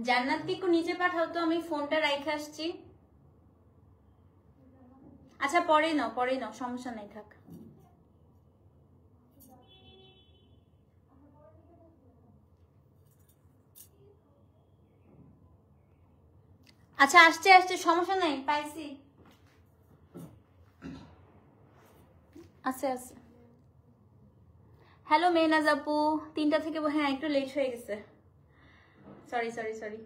জান্নাতকে একটু নিচে পাঠাও তো, আমি ফোনটা রেখে আসছি। আচ্ছা পরে নাও সমস্যা নাই, থাক। আচ্ছা আসছে সমস্যা নাই, পাইছি। আছে। হ্যালো মেহনাজ আপু, 3টা থেকে হ্যাঁ একটু লেট হয়ে গেছে, সরি।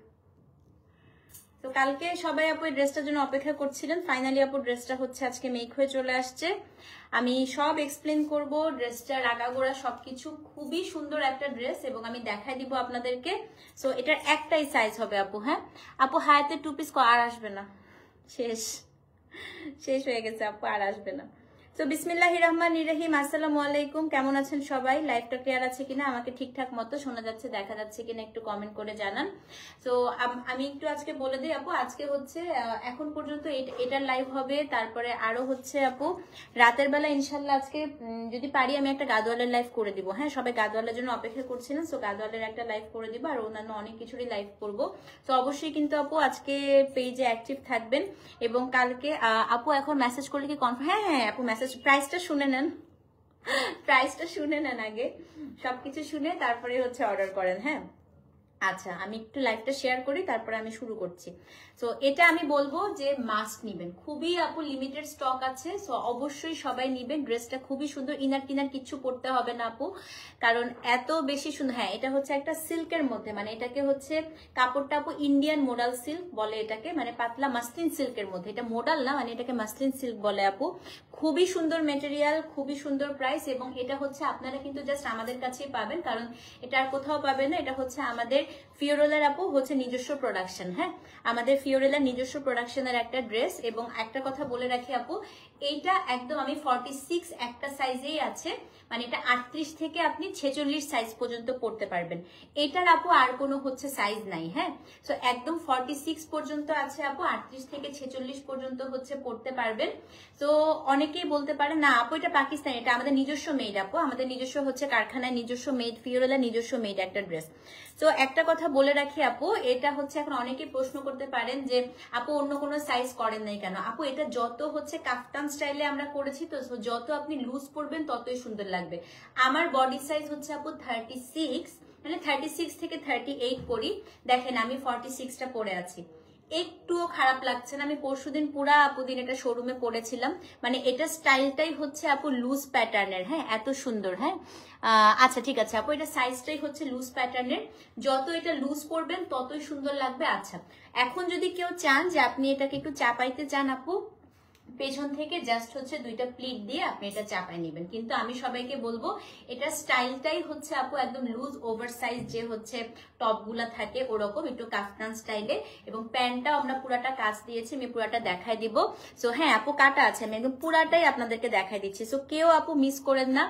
তো কালকে সবাই আপু এই ড্রেসটার জন্য অপেক্ষা করছিলেন, ফাইনালি আপু ড্রেসটা হচ্ছে আজকে মেক হয়ে চলে আসছে। আমি সব এক্সপ্লেন করব, ড্রেসটার আগাগোড়া সবকিছু। খুবই সুন্দর একটা ড্রেস এবং আমি দেখাই দিব আপনাদেরকে। সো এটার একটাই সাইজ হবে আপু। হ্যাঁ আপু, হায়াতে 2 পিস আর আসবে না, শেষ হয়ে গেছে আপু, আর আসবে না। তো বিসমিল্লাহির রহমানির রহিম, আসসালামু আলাইকুম। কেমন আছেন সবাই? লাইভটা ক্লিয়ার আছে কিনা, আমাকে ঠিকঠাক মতো শোনা যাচ্ছে, দেখা যাচ্ছে কিনা একটু কমেন্ট করে জানান। তো আমি একটু আজকে বলে দিই আপু, আজকে হচ্ছে এখন পর্যন্ত এটার লাইভ হবে, তারপরে আরো হচ্ছে আপু রাতের বেলা ইনশাল্লাহ আজকে যদি পারি আমি একটা গাদওয়ালের লাইভ করে দিব। হ্যাঁ সবাই গাদওয়ালের জন্য অপেক্ষা করছিলেন, সো গাদওয়ালের একটা লাইভ করে দিব, আর অন্যান্য অনেক কিছুরই লাইভ করব। তো অবশ্যই কিন্তু আপু আজকে পেজে অ্যাক্টিভ থাকবেন। এবং কালকে আপু এখন মেসেজ করলে কি কনফার্ম? হ্যাঁ আপু মেসেজ, প্রাইসটা শুনে নেন আগে, সবকিছু শুনে তারপরে হচ্ছে অর্ডার করেন। হ্যাঁ আচ্ছা, আমি একটু লাইভটা শেয়ার করি, তারপরে আমি শুরু করছি। তো এটা আমি বলবো যে মাস্ক নিবেন, খুবই আপু লিমিটেড স্টক আছে, সো অবশ্যই সবাই নিবেন। ড্রেসটা খুবই সুন্দর, ইনার টিনার কিচ্ছু পড়তে হবে না আপু, কারণ এত বেশি সুন্দর। হ্যাঁ এটা হচ্ছে একটা সিল্কের মধ্যে, মানে এটাকে হচ্ছে কাপড়টা আপু ইন্ডিয়ান মোডাল সিল্ক বলে এটাকে, মানে পাতলা মাসলিন সিল্কের মধ্যে। এটা মোডাল না, মানে এটাকে মাসলিন সিল্ক বলে আপু। খুবই সুন্দর মেটেরিয়াল, খুবই সুন্দর প্রাইস, এবং এটা হচ্ছে আপনারা কিন্তু জাস্ট আমাদের কাছেই পাবেন, কারণ এটা আর কোথাও পাবেন না। এটা হচ্ছে আমাদের ফিওরেলার আপু হচ্ছে নিজস্ব প্রোডাকশন। হ্যাঁ আমাদের ফিওরেলার নিজস্ব প্রোডাকশনের একটা ড্রেস। এবং একটা কথা বলে রাখি আপু, এইটা একদম আমি 46 একটা সাইজেই আছে, মানে এটা 38 থেকে আপনি 46 সাইজ পর্যন্ত পড়তে পারবেন। এটার আপু আর কোনো হচ্ছে সাইজ নাই। হ্যাঁ সো একদম 46 পর্যন্ত আছে আপু, 38 থেকে 46 পর্যন্ত হচ্ছে পড়তে পারবেন। তো অনেকেই বলতে পারে না আপু এটা পাকিস্তানি, এটা আমাদের নিজস্ব মেড আপু, আমাদের নিজস্ব হচ্ছে কারখানায় নিজস্ব মেড, ফিওরেলার নিজস্ব মেড একটা ড্রেস। তো একটা কথা বলে রাখি আপু, এটা হচ্ছে এখন অনেকে প্রশ্ন করতে পারেন যে আপু অন্য কোনো সাইজ করেন নাই কেন? আপু এটা যত হচ্ছে কাফতান স্টাইলে আমরা করেছি, তো যত আপনি লুজ পরবেন ততই সুন্দর লাগবে। আমার বডি সাইজ হচ্ছে আপু 36, মানে 36 থেকে 38 পরি। দেখেন আমি 46টা পরে আছি, একটুও খারাপ লাগছে না। আমি পরশুদিন পুরা আপুদিন এটা শোরুমে পরেছিলাম, মানে এটা স্টাইলটাই হচ্ছে আপু লুজ প্যাটার্নের। হ্যাঁ এত সুন্দর। হ্যাঁ আচ্ছা ঠিক আছে আপু, এটা সাইজটাই হচ্ছে লুজ প্যাটার্নের, যত এটা লুজ পরবেন ততই সুন্দর লাগবে। আচ্ছা এখন যদি কেউ চান যে আপনি এটাকে একটু চাপাইতে চান আপু, পেছন থেকে জাস্ট হচ্ছে 2টা প্লিট দিয়ে আপনি এটা চাপাই নেবেন, কিন্তু আমি সবাইকে বলবো এটা স্টাইলটাই হচ্ছে আপু একদম লুজ ওভার সাইজ যে হচ্ছে টপ গুলা থাকে ওরকম একটু কাফতান স্টাইলে। এবং প্যান্টটাও আমরা পুরাটা কাজ দিয়েছি, আমি পুরাটা দেখাই দিব। সো হ্যাঁ আপু কাটা আছে, আমি একদম পুরাটাই আপনাদেরকে দেখাই দিচ্ছি, সো কেউ আপু মিস করেন না।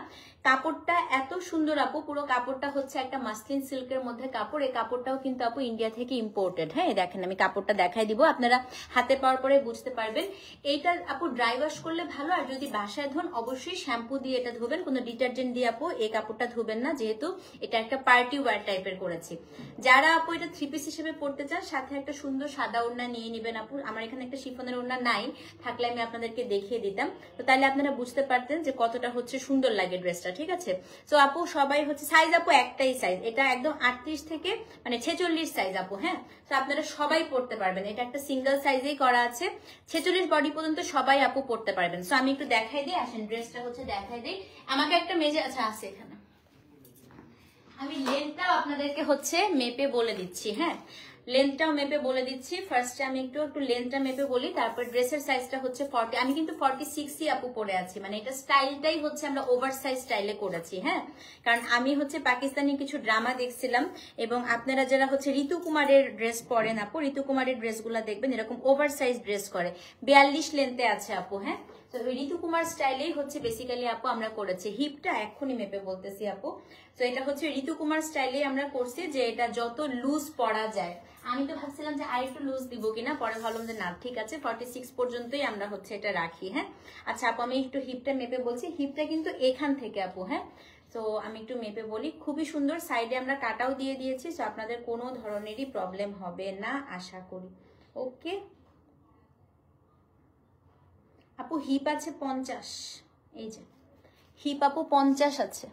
কাপড়টা এত সুন্দর আপু, পুরো কাপড়টা হচ্ছে একটা মাসলিন সিল্কের মধ্যে কাপড়। এই কাপড়টাও কিন্তু আপু ইন্ডিয়া থেকে ইম্পোর্টেড। হ্যাঁ দেখেন আমি কাপড়টা দেখাই দিব, আপনারা হাতে পাওয়ার পরে বুঝতে পারবেন। এইটা আপু ড্রাই ওয়াশ করলে ভালো, আর যদি বাসায় ধোন অবশ্যই শ্যাম্পু দিয়ে এটা ধোবেন, কোনো ডিটারজেন্ট দিয়ে আপু এই কাপড়টা ধোবেন না, যেহেতু এটা একটা পার্টি ওয়্যার টাইপের করেছি। যারা আপু এটা 3 পিস হিসেবে পড়তে চান, সাথে একটা সুন্দর সাদা ওড়না নিয়ে নেবেন আপু। আমার এখানে একটা শিফনের ওড়না নাই, থাকলে আমি আপনাদেরকে দেখিয়ে দিতাম, তো তাহলে আপনারা বুঝতে পারতেন যে কতটা হচ্ছে সুন্দর লাগে ড্রেসটা। ঠিক আছে তো আপু সবাই হচ্ছে সাইজ আপু একটাই সাইজ, এটা একদম 38 থেকে মানে 46 সাইজ আপু। হ্যাঁ তো আপনারা সবাই পড়তে পারবেন, এটা একটা সিঙ্গেল সাইজেই করা আছে, 46 বডি পর্যন্ত সবাই আপু পড়তে পারবেন। সো আমি একটু দেখাই দিই, আসেন ড্রেসটা হচ্ছে দেখাই দিই। আমাকে একটা মেজে আচ্ছা আছে এখানে, আমি লেন্থটাও আপনাদেরকে হচ্ছে মেপে বলে দিচ্ছি। হ্যাঁ লেন্থটাও মেপে বলে দিচ্ছি। ফার্স্টে আমি একটু লেন্থটা মেপে বলি, তারপর ড্রেসের সাইজটা হচ্ছে 40, আমি কিন্তু 46ই আপু পরে আছি, মানে এটা স্টাইলটাই হচ্ছে আমরা ওভার সাইজ স্টাইলে করেছি। হ্যাঁ কারণ আমি হচ্ছে পাকিস্তানি কিছু ড্রামা দেখছিলাম, এবং আপনারা যারা হচ্ছে ঋতু কুমারের ড্রেস পরেন আপু, ঋতু কুমারের ড্রেসগুলো দেখবেন এরকম ওভার সাইজ ড্রেস করে, 42 লেন্থে আছে আপু। হ্যাঁ তো ঋতু কুমার স্টাইলেই হচ্ছে বেসিক্যালি আপু আমরা করেছি। হিপটা এক্ষুনি মেপে বলতেছি আপু, তো এটা হচ্ছে ঋতু কুমার স্টাইলে আমরা করছি, যে এটা যত লুজ পরা যায়। আমি তো ভাবছিলাম যে আরেকটু লুজ দিব কিনা, পরে ভাবলাম যে না ঠিক আছে 46 পর্যন্তই আমরা হচ্ছে এটা রাখি। হ্যাঁ আচ্ছা আপু আমি একটু হিপটা মেপে বলছি, হিপটা কিন্তু এখান থেকে আপু। হ্যাঁ তো আমি একটু মেপে বলি, খুবই সুন্দর, সাইডে আমরা কাটাও দিয়ে দিয়েছি, তো আপনাদের কোনো ধরনেরই প্রবলেম হবে না আশা করি। ওকে আপু, হিপ আছে 50, এই যে হিপ আপু 50 আছে,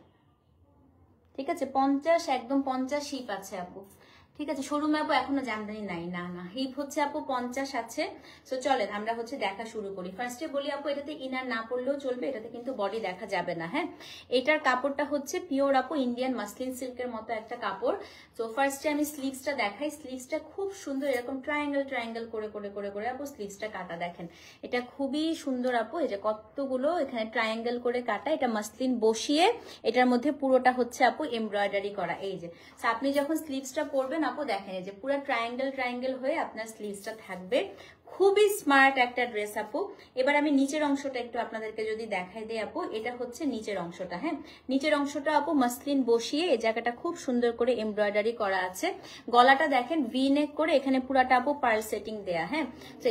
ঠিক আছে 50, একদম 50 হিপ আছে আপু, ঠিক আছে। শোরুমে আপু এখনো জামদানি নাই, না না, হিপ হচ্ছে আপু 50 আছে। সো চলেন আমরা হচ্ছে দেখা শুরু করি। ফার্স্টে বলি আপু, এটাতে ইনার না পড়লেও চলবে, এটাতে কিন্তু বডি দেখা যাবে না। হ্যাঁ, এটার কাপড়টা হচ্ছে পিওর আপু ইন্ডিয়ান মাসলিন সিল্কের মতো একটা কাপড়। তো ফার্স্টে আমি স্লিভসটা দেখাই। স্লিভসটা খুব সুন্দর, এরকম ট্রায়াঙ্গেল ট্রায়াঙ্গেল করে করে করে করে আপু স্লিভসটা কাটা, দেখেন এটা খুবই সুন্দর আপু। এই যে কতগুলো এখানে ট্রায়াঙ্গেল করে কাটা, এটা মাসলিন বসিয়ে এটার মধ্যে পুরোটা হচ্ছে আপু এমব্রয়ডারি করা। এই যে আপনি যখন স্লিভসটা পরবেন আপু, দেখেন এই যে পুরো ট্রায়াঙ্গেল ট্রায়াঙ্গেল হয়ে আপনার স্লিভসটা থাকবে। খুবই স্মার্ট একটা ড্রেস আপু। এবার আমি নিচের অংশটা একটু আপনাদেরকে যদি দেখাই দিই আপু, এটা হচ্ছে নিচের অংশটা। হ্যাঁ, নিচের অংশটা আপু মাসলিন বসিয়ে এই জায়গাটা খুব সুন্দর করে এমব্রয়ডারি করা আছে। গলাটা দেখেন ভি নেক করে, এখানে পুরাটা আপু পার্ল সেটিং দেয়া। হ্যাঁ, তো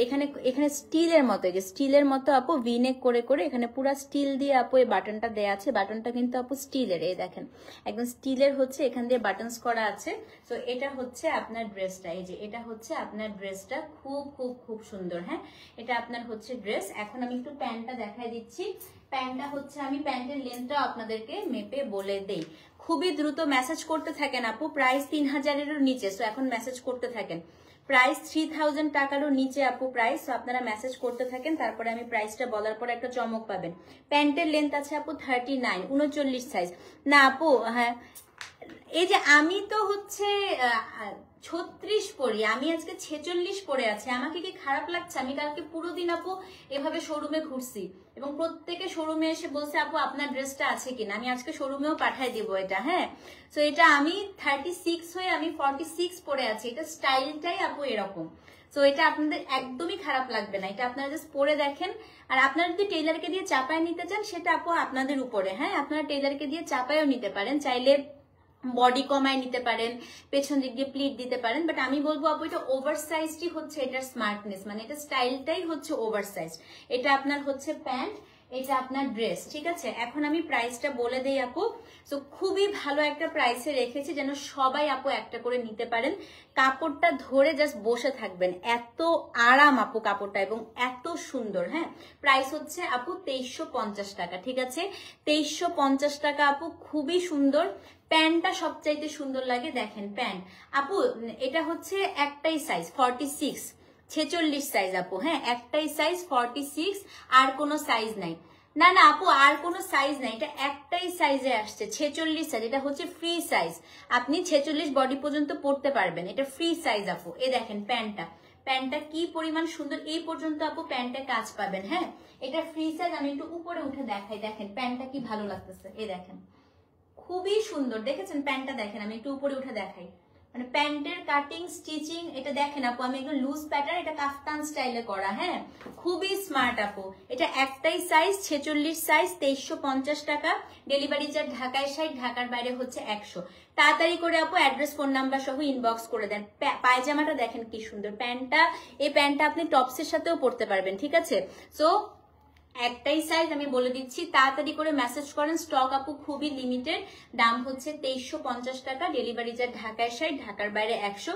এখানে স্টিলের মতো, এই যে স্টিলের মতো আপু ভি নেক করে করে এখানে পুরা স্টিল দিয়ে আপু এই বাটনটা দেয়া আছে। বাটনটা কিন্তু আপু স্টিলের, এই দেখেন একদম স্টিলের হচ্ছে, এখান দিয়ে বাটনস করা আছে। তো এটা হচ্ছে আপনার ড্রেসটা, এই যে এটা হচ্ছে আপনার ড্রেসটা, খুব খুব খুব সুন্দর। হ্যাঁ, এটা আপনার হচ্ছে ড্রেস। এখন আমি একটু প্যান্টটা দেখাই দিচ্ছি। প্যান্টটা হচ্ছে, আমি প্যান্টের লেন্থটা আপনাদেরকে মেপে বলে দেই। খুবই দ্রুত মেসেজ করতে থাকেন আপু, প্রাইস 3000-এরও নিচে, সো এখন মেসেজ করতে থাকেন। প্রাইস 3000 টাকারও নিচে আপু প্রাইস, সো আপনারা মেসেজ করতে থাকেন, তারপরে আমি প্রাইসটা বলার পর একটা চমক পাবেন। প্যান্টের লেন্থ আছে আপু 39, 39 সাইজ না আপু। হ্যাঁ, এই যে আমি তো হচ্ছে 36 পরি, আমি আজকে 46 পরে আছি, আমাকে কি খারাপ লাগছে? আমি কালকে পুরো দিন আপু এভাবে শোরুমে ঘুরছি এবং প্রত্যেকে শোরুমে এসে বলছে আপু আপনার ড্রেসটা আছে কিনা, আমি আজকে শোরুমেও পাঠাই দিব এটা। হ্যাঁ, তো এটা আমি 36 হয়ে আমি 46 পরে আছি, এটা স্টাইলটাই আপু এরকম। তো এটা আপনাদের একদমই খারাপ লাগবে না, এটা আপনারা জাস্ট পরে দেখেন। আর আপনারা যদি টেইলারকে দিয়ে চাপায় নিতে চান সেটা আপু আপনাদের উপরে। হ্যাঁ, আপনারা টেইলারকে দিয়ে চাপায়ও নিতে পারেন, চাইলে বডি কমায় নিতে পারেন, পেছন দিক দিয়ে প্লিট দিতে পারেন। বাট আমি বলবো আপু এটা ওভার সাইজটি হচ্ছে এটার স্মার্টনেস, মানে এটা স্টাইলটাই হচ্ছে ওভার সাইজ। এটা আপনার হচ্ছে প্যান্ট, এটা আপনার ড্রেস, ঠিক আছে। এখন আমি প্রাইসটা বলে দেই আপু। তো খুবই ভালো একটা প্রাইসে রেখেছি যেন সবাই আপু একটা করে নিতে পারেন। কাপড়টা ধরে জাস্ট বসে থাকবেন, এত আরাম আপু কাপড়টা এবং এত সুন্দর। হ্যাঁ, প্রাইস হচ্ছে আপু 2350 টাকা, ঠিক আছে 2350 টাকা আপু, খুবই সুন্দর। প্যান্টটা সবচাইতে সুন্দর লাগে, দেখেন প্যান্ট আপু, এটা হচ্ছে একটাই সাইজ 46, 46 সাইজ আপু। হ্যাঁ, একটাই সাইজ 46, আর কোনো সাইজ নাই। না না আপু, আর কোনো সাইজ নাই, এটা একটাই সাইজে আসছে 46 সাইজ, এটা হচ্ছে ফ্রি সাইজ। আপনি 46 বডি পর্যন্ত পরতে পারবেন, এটা ফ্রি সাইজ আপু। এই দেখেন প্যান্টটা, প্যান্টটা কি পরিমাণ সুন্দর, এই পর্যন্ত আপু প্যান্টে কাজ পাবেন। হ্যাঁ, এটা ফ্রি সাইজ। আমি একটু উপরে উঠে দেখাই, দেখেন প্যান্টটা কি ভালো লাগতেছে, এই দেখেন খুবই সুন্দর, দেখেছেন প্যান্টটা, দেখেন আমি একটু উপরে উঠে দেখাই, মানে প্যান্টের কাটিং স্টিচিং এটা দেখেন আপু, আমি একদম লুজ প্যাটার্ন, এটা কাফতান স্টাইলে করা। হ্যাঁ, খুবই স্মার্ট আপু। এটা একটাই সাইজ 46 সাইজ, 2350 টাকা। ডেলিভারি চার্জ ঢাকায় 60, ঢাকার বাইরে হচ্ছে 100। তাড়াতাড়ি করে আপু অ্যাড্রেস ফোন নাম্বার সহ ইনবক্স করে দেন। পায়জামাটা দেখেন কি সুন্দর প্যান্টটা, এই প্যান্টটা আপনি টপসের সাথেও পরতে পারবেন, ঠিক আছে। সো একটাই সাইজ আমি বলে দিচ্ছি, তাড়াতাড়ি করে মেসেজ করেন, স্টক আপু খুবই লিমিটেড। দাম হচ্ছে 2350 টাকা, ডেলিভারি চার্জ ঢাকায় 60, ঢাকার বাইরে 100।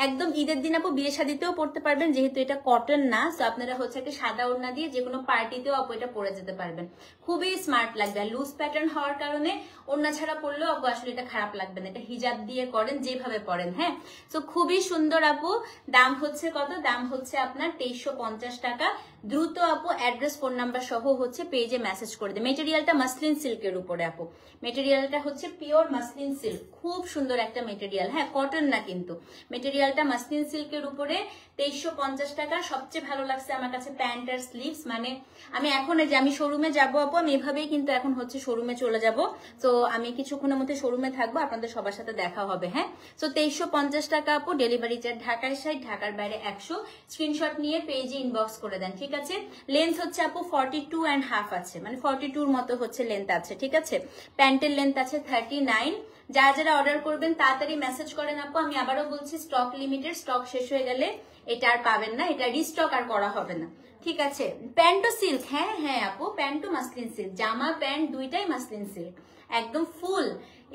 একদম ঈদের দিন আপু বিয়ে শাদিতেও পড়তে পারবেন, যেহেতু এটা কটন না, তো আপনারা হচ্ছে একটা সাদা ওড়না দিয়ে যে কোনো পার্টিতেও আপু এটা পরে যেতে পারবেন, খুবই স্মার্ট লাগবে। আর লুজ প্যাটার্ন হওয়ার কারণে ওড়না ছাড়া পরলেও আপু আসলে এটা খারাপ লাগবে না, এটা হিজাব দিয়ে করেন যেভাবে পরেন। হ্যাঁ, তো খুবই সুন্দর আপু। দাম হচ্ছে কত? দাম হচ্ছে আপনার 2350 টাকা। দ্রুত আপু অ্যাড্রেস ফোন নাম্বার সহ হচ্ছে পেজে মেসেজ করে দেয়। মেটেরিয়ালটা মাসলিন সিল্কের উপরে আপু, মেটেরিয়ালটা হচ্ছে পিওর মাসলিন সিল্ক, খুব সুন্দর একটা মেটেরিয়াল। হ্যাঁ, কটন না কিন্তু, মেটেরিয়ালটা মাসলিন সিল্কের উপরে 2350 টাকা। সবচেয়ে ভালো লাগছে আমার কাছে প্যান্ট আর স্লিভস, মানে আমি এখন যে আমি শোরুমে যাবো আপু, আমি এভাবেই কিন্তু এখন হচ্ছে শোরুমে চলে যাব। তো আমি কিছুক্ষণের মধ্যে শোরুমে থাকবো, আপনাদের সবার সাথে দেখা হবে। হ্যাঁ, তো 2350 টাকা আপু, ডেলিভারি চার্জ ঢাকার 60, ঢাকার বাইরে 100। স্ক্রিনশট নিয়ে পেজে ইনবক্স করে দেন, ঠিক আছে। লেন্থ হচ্ছে আপু 42.5 আছে, মানে 42-র মতো হচ্ছে লেন্থ আছে, ঠিক আছে। প্যান্টের লেন্থ আছে 39। যারা যারা অর্ডার করবেন তাড়াতাড়ি মেসেজ করেন আপু। আমি আবারও বলছি, স্টক লিমিটেড, স্টক শেষ হয়ে গেলে এটা আর পাবেন না, এটা রিস্টক আর করা হবে না। ঠিক আছে, প্যান্টও সিল্ক, হ্যাঁ হ্যাঁ আপু, প্যান্টও মাসলিন সিল্ক, জামা প্যান্ট দুইটাই মাসলিন সিল্ক, একদম ফুল।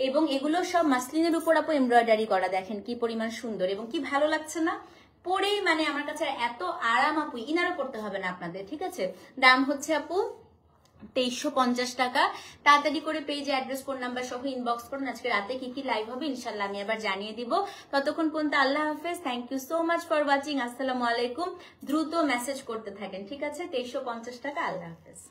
এবং এগুলো সব মাসলিনের উপর আপু এমব্রয়ডারি করা, দেখেন কি পরিমাণ সুন্দর এবং কি ভালো লাগছে না পরেই, মানে আমার কাছে এত আরাম আপু, ইনারও করতে হবে না আপনাদের। ঠিক আছে, দাম হচ্ছে আপু 2350 টাকা। তাড়াতাড়ি করে পেজে অ্যাড্রেস ফোন নাম্বার সহ ইনবক্স করুন। আজকে রাতে কি কি লাইভ হবে ইনশাল্লাহ আমি আবার জানিয়ে দিব। ততক্ষণ পর্যন্ত আল্লাহ হাফেজ, thank you so much for watching, আসসালামু আলাইকুম। দ্রুত মেসেজ করতে থাকেন, ঠিক আছে? 2350 টাকা, আল্লাহ হাফেজ।